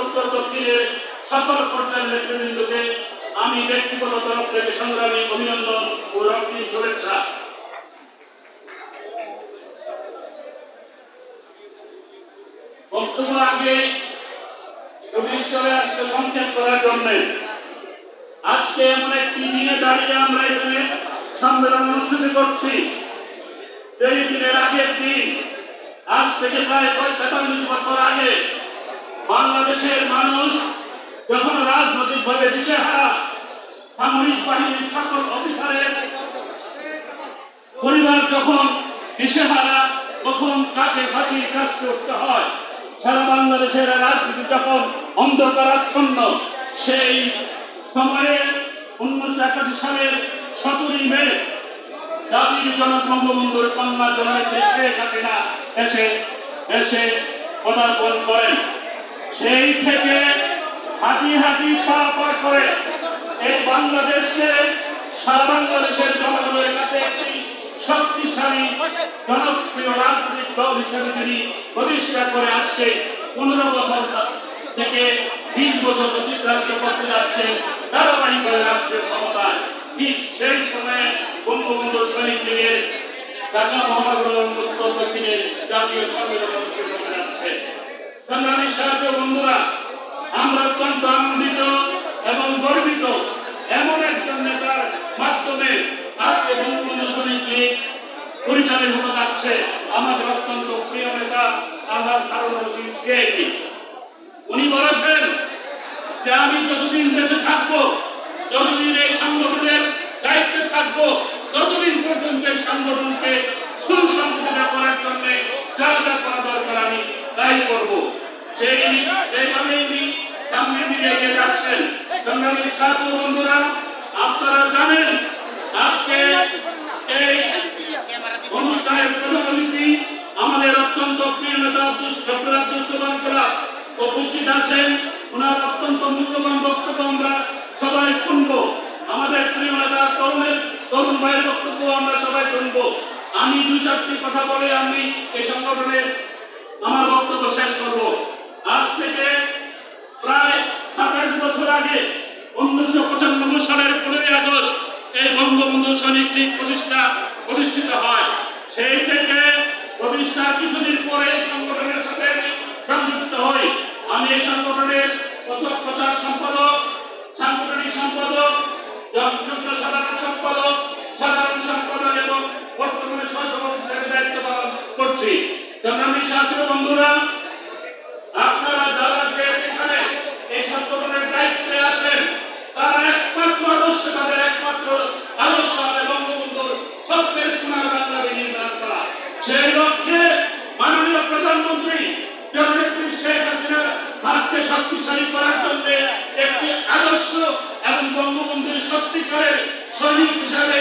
উত্তর দক্ষিণের সকল পর্যায়ের নেতৃবৃন্দকে আমি ব্যক্তিগত তরফ থেকে সংগ্রামী অভিনন্দন ও রক্তিম শুভেচ্ছা। বক্তব্য আগে চলে আসতে সংক্ষেপ করার জন্য আজকে এমন একটি দিনে দাঁড়িয়ে আমরা এখানে সম্মেলন অনুষ্ঠিত করছি। এই দিনের আগের দিন, আজ থেকে প্রায় ৪৫ বছর আগে বাংলাদেশের মানুষ যখন রাজনৈতিকভাবে দিশেহারা, সামরিক বাহিনীর সকল অফিসারের পরিবার যখন দিশেহারা, তখন কাকে ফাঁসির কাজ করতে হয়, সারা বাংলাদেশের রাজনীতি যখন অন্ধকারাচ্ছন্ন, সেই সময়ে 1981 সালের 17 মে জাতির জনক বঙ্গবন্ধুর কন্যা জননেত্রী শেখ হাসিনা এসে পদার্পণ করেন। সেই থেকে হাঁটি হাঁটি পার করে এই বাংলাদেশকে সারা বাংলাদেশের জনগণের কাছে একটি শক্তিশালী জনপ্রিয় রাজনৈতিক দল হিসেবে তিনি প্রতিষ্ঠা করে আজকে 15 বছর থেকে 20 বছর অতিক্রান্ত করতে যাচ্ছে ধারাবাহিকভাবে রাষ্ট্রের ক্ষমতায়। ঠিক সেই সময়ে বঙ্গবন্ধু সৈনিক লীগের ঢাকা মহানগর উত্তর দক্ষিণে জাতীয় সম্মেলন অনুষ্ঠিত হতে যাচ্ছে। সংগ্রামী সাথী বন্ধুরা, আমরা অত্যন্ত আনন্দিত এবং গর্বিত এমন একজন নেতার মাধ্যমে আজকে বঙ্গবন্ধু সৈনিক লীগ পরিচালিত হতে যাচ্ছে। আমাদের অত্যন্ত প্রিয় নেতা আলহাজ হারুন রশিদ সিআইডি, উনি বলেছেন যে আমি যতদিন বেঁচে থাকবো, যতদিন এই সংগঠনের দায়িত্বে থাকবো, ততদিন পর্যন্ত এই সংগঠনকে সুসংগঠিত করার জন্য যা যা করা দরকার আমি তাই করবো। সেইভাবেই উনি সামনের দিকে এগিয়ে যাচ্ছেন। সংগ্রামী সাথী বন্ধুরা, আপনারা জানেন আজকে এই অনুষ্ঠানের প্রধান অতিথি আমাদের অত্যন্ত প্রিয় নেতা ডক্টর আব্দুল সোবহান কলাম উপস্থিত আছেন। ওনার অত্যন্ত মূল্যবান বক্তব্য আমরা সবাই শুনবো। আমাদের প্রিয় নেতা তরুণ ভাইয়ের বক্তব্য আমরা সবাই শুনবো। আমি 2-4টি কথা বলে আমি এই সংগঠনের আমার বক্তব্য শেষ করব। আজ থেকে প্রায় 27 বছর আগে 1995 সালের 15 আগস্ট এই বঙ্গবন্ধু সৈনিক লীগ প্রতিষ্ঠিত হয়। সেই থেকে প্রতিষ্ঠার কিছুদিন পরে এই সংগঠনের সাথে সংযুক্ত হই। আমি এই সংগঠনের প্রচার সম্পাদক, সাংগঠনিক সম্পাদক, সাধারণ সম্পাদক, এবং বর্তমানে সহসভাপতির দায়িত্ব পালন করছি। সংগ্রামী সাথী বন্ধুরা, আপনারা যারা এখানে এই সংগঠনের দায়িত্বে আছেন, তারা একমাত্র আদর্শ, তাদের একমাত্র আদর্শ বঙ্গবন্ধুর স্বপ্নের সোনার বাংলা নির্মাণ করা। সেই লক্ষ্যে মাননীয় প্রধানমন্ত্রী জননেত্রী শেখ হাসিনার হাতকে শক্তিশালী করার জন্য একটি আদর্শ এবং বঙ্গবন্ধুর সত্যিকারের সৈনিক হিসাবে